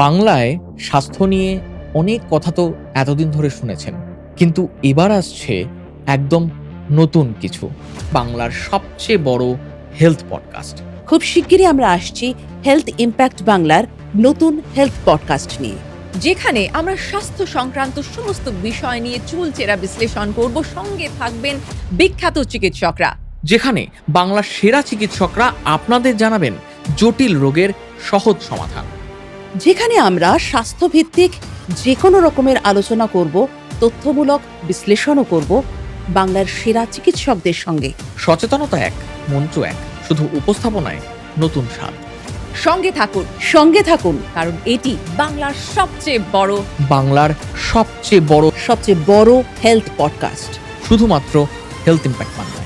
বাংলায় স্বাস্থ্য নিয়ে অনেক কথা তো এতদিন ধরে শুনেছেন, কিন্তু এবার আসছে একদম নতুন কিছু, বাংলার সবচেয়ে বড় হেলথ পডকাস্ট। খুব শিগগিরই আমরা আসছি হেলথ ইম্প্যাক্ট বাংলার নতুন হেলথ পডকাস্ট নিয়ে, যেখানে আমরা স্বাস্থ্য সংক্রান্ত সমস্ত বিষয় নিয়ে চুলচেরা বিশ্লেষণ করব। সঙ্গে থাকবেন বিখ্যাত চিকিৎসকরা, যেখানে বাংলার সেরা চিকিৎসকরা আপনাদের জানাবেন জটিল রোগের সহজ সমাধান। যেখানে আমরা স্বাস্থ্যভিত্তিক যে কোনো রকমের আলোচনা করব, তথ্যমূলক বিশ্লেষণও করব বাংলার সেরা চিকিৎসকদের সঙ্গে। সচেতনতা এক, মঞ্চ এক, শুধু উপস্থাপনায় নতুন স্বাদ। সঙ্গে থাকুন, কারণ এটি বাংলার সবচেয়ে বড় সবচেয়ে বড় হেলথ পডকাস্ট, শুধুমাত্র হেলথ ইম্প্যাক্ট বাংলা।